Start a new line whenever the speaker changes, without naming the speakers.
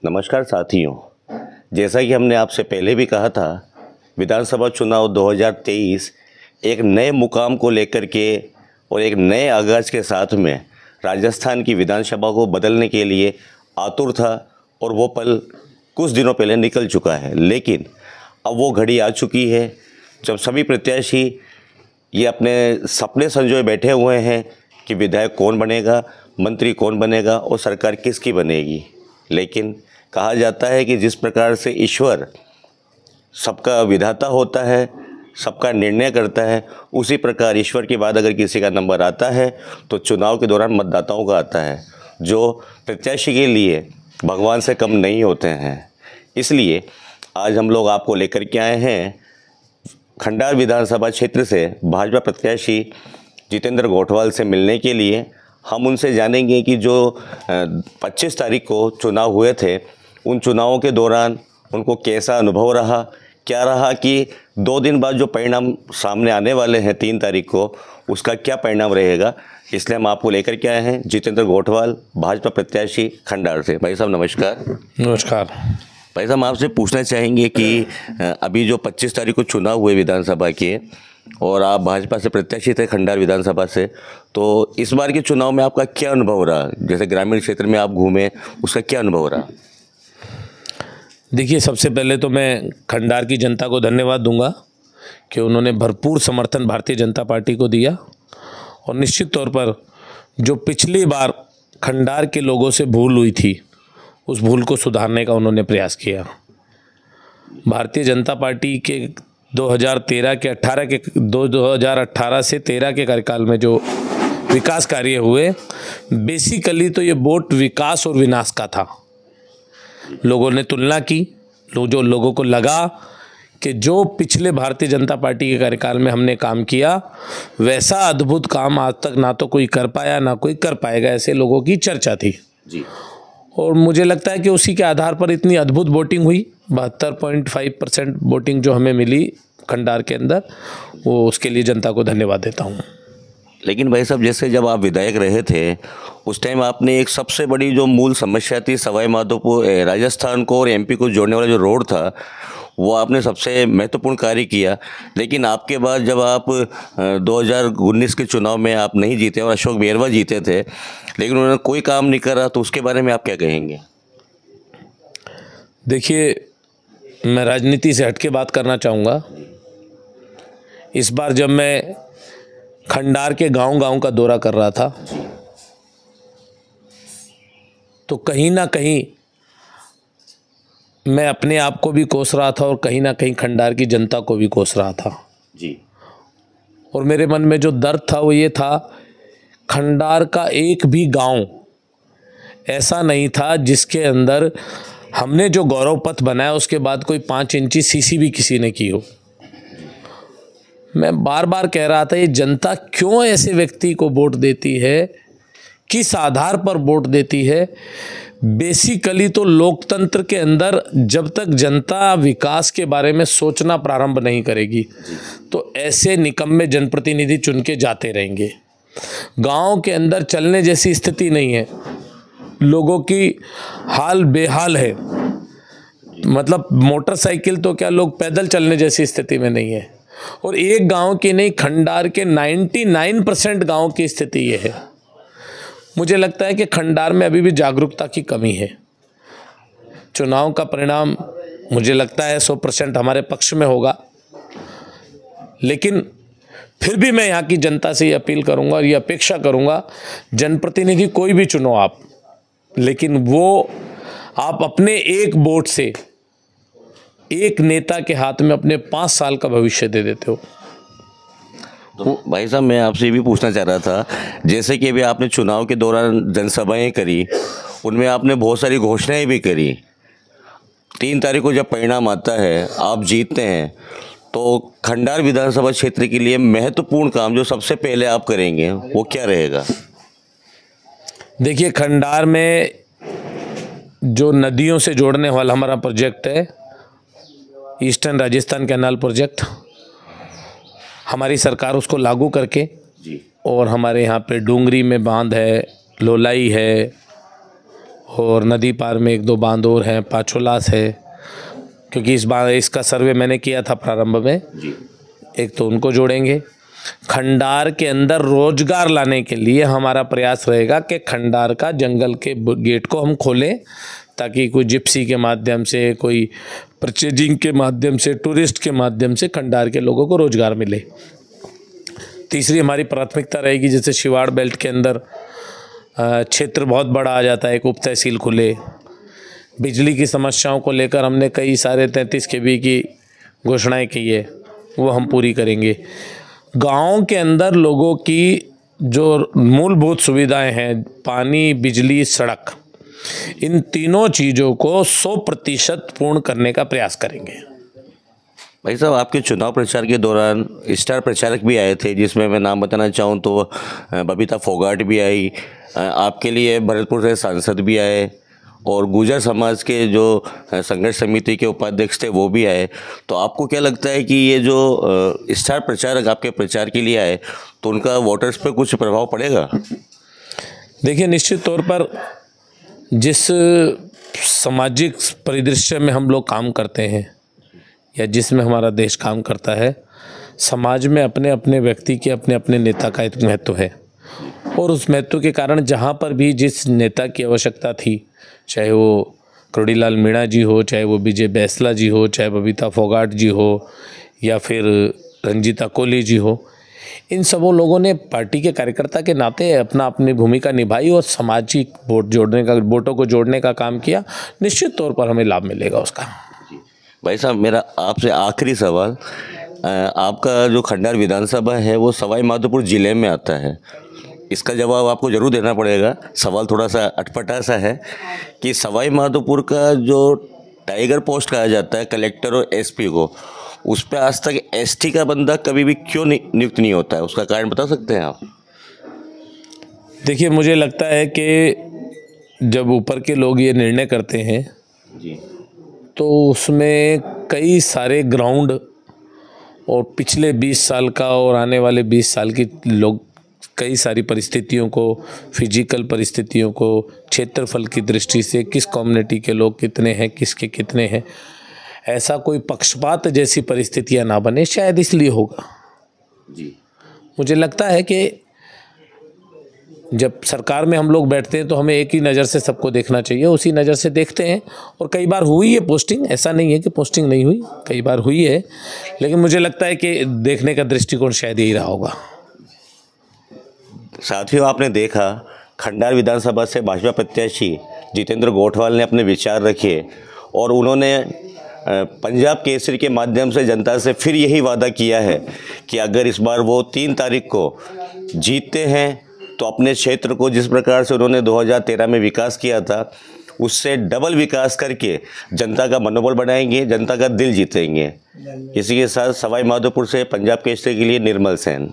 नमस्कार साथियों, जैसा कि हमने आपसे पहले भी कहा था, विधानसभा चुनाव 2023 एक नए मुकाम को लेकर के और एक नए आगाज़ के साथ में राजस्थान की विधानसभा को बदलने के लिए आतुर था और वो पल कुछ दिनों पहले निकल चुका है। लेकिन अब वो घड़ी आ चुकी है जब सभी प्रत्याशी ये अपने सपने संजोए बैठे हुए हैं कि विधायक कौन बनेगा, मंत्री कौन बनेगा और सरकार किसकी बनेगी। लेकिन कहा जाता है कि जिस प्रकार से ईश्वर सबका विधाता होता है, सबका निर्णय करता है, उसी प्रकार ईश्वर के बाद अगर किसी का नंबर आता है तो चुनाव के दौरान मतदाताओं का आता है, जो प्रत्याशी के लिए भगवान से कम नहीं होते हैं। इसलिए आज हम लोग आपको लेकर के आए हैं खंडार विधानसभा क्षेत्र से भाजपा प्रत्याशी जितेंद्र गोठवाल से मिलने के लिए। हम उनसे जानेंगे कि जो 25 तारीख को चुनाव हुए थे, उन चुनावों के दौरान उनको कैसा अनुभव रहा, क्या रहा कि 2 दिन बाद जो परिणाम सामने आने वाले हैं 3 तारीख को, उसका क्या परिणाम रहेगा। इसलिए हम आपको लेकर के आए हैं जितेंद्र गोठवाल, भाजपा प्रत्याशी खंडार से। भाई साहब नमस्कार।
नमस्कार।
भाई साहब आपसे पूछना चाहेंगे कि अभी जो 25 तारीख को चुनाव हुए विधानसभा के और आप भाजपा से प्रत्याशी थे खंडार विधानसभा से, तो इस बार के चुनाव में आपका क्या अनुभव रहा? जैसे ग्रामीण क्षेत्र में आप घूमे, उसका क्या अनुभव रहा?
देखिए, सबसे पहले तो मैं खंडार की जनता को धन्यवाद दूंगा कि उन्होंने भरपूर समर्थन भारतीय जनता पार्टी को दिया और निश्चित तौर पर जो पिछली बार खंडार के लोगों से भूल हुई थी, उस भूल को सुधारने का उन्होंने प्रयास किया। भारतीय जनता पार्टी के 2018 से 13 के कार्यकाल में जो विकास कार्य हुए, बेसिकली तो ये वोट विकास और विनाश का था। लोगों ने तुलना की, जो लोगों को लगा कि जो पिछले भारतीय जनता पार्टी के कार्यकाल में हमने काम किया, वैसा अद्भुत काम आज तक ना तो कोई कर पाया ना कोई कर पाएगा, ऐसे लोगों की चर्चा थी
जी।
और मुझे लगता है कि उसी के आधार पर इतनी अद्भुत वोटिंग हुई। 72.5% वोटिंग जो हमें मिली खंडार के अंदर, वो उसके लिए जनता को धन्यवाद देता हूँ।
लेकिन भाई साहब, जैसे जब आप विधायक रहे थे उस टाइम आपने एक सबसे बड़ी जो मूल समस्या थी सवाई माधोपुर राजस्थान को और एमपी को जोड़ने वाला जो रोड था, वो आपने सबसे महत्वपूर्ण कार्य किया। लेकिन आपके बाद जब आप 2019 के चुनाव में आप नहीं जीते और अशोक बेरवा जीते थे, लेकिन उन्होंने कोई काम नहीं करा, तो उसके बारे में आप क्या कहेंगे?
देखिए, मैं राजनीति से हटके बात करना चाहूँगा। इस बार जब मैं खंडार के गांव-गांव का दौरा कर रहा था, तो कहीं ना कहीं मैं अपने आप को भी कोस रहा था और कहीं ना कहीं खंडार की जनता को भी कोस रहा था
जी।
और मेरे मन में जो दर्द था वो ये था, खंडार का एक भी गांव ऐसा नहीं था जिसके अंदर हमने जो गौरव पथ बनाया उसके बाद कोई 5 इंची सीसी भी किसी ने की हो। मैं बार बार कह रहा था, ये जनता क्यों ऐसे व्यक्ति को वोट देती है, किस आधार पर वोट देती है। बेसिकली तो लोकतंत्र के अंदर जब तक जनता विकास के बारे में सोचना प्रारंभ नहीं करेगी, तो ऐसे निकम्मे जनप्रतिनिधि चुन के जाते रहेंगे। गांव के अंदर चलने जैसी स्थिति नहीं है, लोगों की हाल बेहाल है। मतलब मोटरसाइकिल तो क्या, लोग पैदल चलने जैसी स्थिति में नहीं है। और एक गांव की नहीं, खंडार के 99% गांव की स्थिति ये है। मुझे लगता है कि खंडार में अभी भी जागरूकता की कमी है। चुनाव का परिणाम मुझे लगता है 100% हमारे पक्ष में होगा, लेकिन फिर भी मैं यहाँ की जनता से ये अपील करूँगा और ये अपेक्षा करूँगा, जनप्रतिनिधि कोई भी चुनो आप, लेकिन वो आप अपने एक वोट से एक नेता के हाथ में अपने 5 साल का भविष्य दे देते हो।
तो भाई साहब, मैं आपसे ये भी पूछना चाह रहा था, जैसे कि अभी आपने चुनाव के दौरान जनसभाएं करी, उनमें आपने बहुत सारी घोषणाएं भी करी। 3 तारीख को जब परिणाम आता है, आप जीतते हैं, तो खंडार विधानसभा क्षेत्र के लिए महत्वपूर्ण काम जो सबसे पहले आप करेंगे वो क्या रहेगा?
देखिए, खंडार में जो नदियों से जोड़ने वाला हमारा प्रोजेक्ट है, ईस्टर्न राजस्थान कैनाल प्रोजेक्ट, हमारी सरकार उसको लागू करके और हमारे यहाँ पे डूंगरी में बांध है, लोलाई है और नदी पार में 1-2 बांध और हैं, पाछोलास है, क्योंकि इस बार इसका सर्वे मैंने किया था प्रारंभ में। एक तो उनको जोड़ेंगे। खंडार के अंदर रोजगार लाने के लिए हमारा प्रयास रहेगा कि खंडार का जंगल के गेट को हम खोलें, ताकि कोई जिप्सी के माध्यम से, कोई परचेजिंग के माध्यम से, टूरिस्ट के माध्यम से खंडार के लोगों को रोजगार मिले। तीसरी हमारी प्राथमिकता रहेगी, जैसे शिवाड़ बेल्ट के अंदर क्षेत्र बहुत बड़ा आ जाता है, एक उप तहसील खुले। बिजली की समस्याओं को लेकर हमने कई सारे 33 kV की घोषणाएं की है, वो हम पूरी करेंगे। गाँव के अंदर लोगों की जो मूलभूत सुविधाएं हैं, पानी, बिजली, सड़क, इन तीनों चीज़ों को 100% पूर्ण करने का प्रयास करेंगे।
भाई साहब, आपके चुनाव प्रचार के दौरान स्टार प्रचारक भी आए थे, जिसमें मैं नाम बताना चाहूँ तो बबीता फोगाट भी आई, आपके लिए भरतपुर से सांसद भी आए, और गुर्जर समाज के जो संघर्ष समिति के उपाध्यक्ष थे वो भी आए। तो आपको क्या लगता है कि ये जो स्टार प्रचारक आपके प्रचार के लिए आए, तो उनका वोटर्स पर कुछ प्रभाव पड़ेगा?
देखिए, निश्चित तौर पर जिस सामाजिक परिदृश्य में हम लोग काम करते हैं या जिसमें हमारा देश काम करता है, समाज में अपने अपने व्यक्ति के, अपने अपने नेता का एक महत्व है। और उस महत्व के कारण जहाँ पर भी जिस नेता की आवश्यकता थी, चाहे वो करोड़ीलाल मीणा जी हो, चाहे वो विजय बैंसला जी हो, चाहे बबीता फोगाट जी हो, या फिर रंजीता कोहली जी हो, इन सबों लोगों ने पार्टी के कार्यकर्ता के नाते अपनी भूमिका निभाई और सामाजिक वोटों को जोड़ने का काम किया। निश्चित तौर पर हमें लाभ मिलेगा उसका।
भाई साहब, मेरा आपसे आखिरी सवाल, आपका जो खंडार विधानसभा है वो सवाई माधोपुर ज़िले में आता है। इसका जवाब आपको ज़रूर देना पड़ेगा। सवाल थोड़ा सा अटपटा सा है कि सवाई माधोपुर का जो टाइगर पोस्ट कहा जाता है कलेक्टर और एसपी को, उस पर आज तक एसटी का बंदा कभी भी क्यों नियुक्त नहीं होता है? उसका कारण बता सकते हैं आप?
देखिए, मुझे लगता है कि जब ऊपर के लोग ये निर्णय करते हैं
जी,
तो उसमें कई सारे ग्राउंड और पिछले 20 साल का और आने वाले 20 साल की लोग कई सारी परिस्थितियों को, फिजिकल परिस्थितियों को, क्षेत्रफल की दृष्टि से किस कम्युनिटी के लोग कितने हैं, किसके कितने हैं, ऐसा कोई पक्षपात जैसी परिस्थितियां ना बने, शायद इसलिए होगा।
जी,
मुझे लगता है कि जब सरकार में हम लोग बैठते हैं तो हमें एक ही नज़र से सबको देखना चाहिए, उसी नज़र से देखते हैं। और कई बार हुई है पोस्टिंग, ऐसा नहीं है कि पोस्टिंग नहीं हुई, कई बार हुई है, लेकिन मुझे लगता है कि देखने का दृष्टिकोण शायद यही रहा होगा।
साथियों, आपने देखा खंडार विधानसभा से भाजपा प्रत्याशी जितेंद्र गोठवाल ने अपने विचार रखे और उन्होंने पंजाब केसरी के माध्यम से जनता से फिर यही वादा किया है कि अगर इस बार वो 3 तारीख को जीतते हैं तो अपने क्षेत्र को जिस प्रकार से उन्होंने 2013 में विकास किया था उससे डबल विकास करके जनता का मनोबल बढ़ाएंगे, जनता का दिल जीतेंगे। इसी के साथ सवाई माधोपुर से पंजाब केसरी के लिए निर्मल सेन।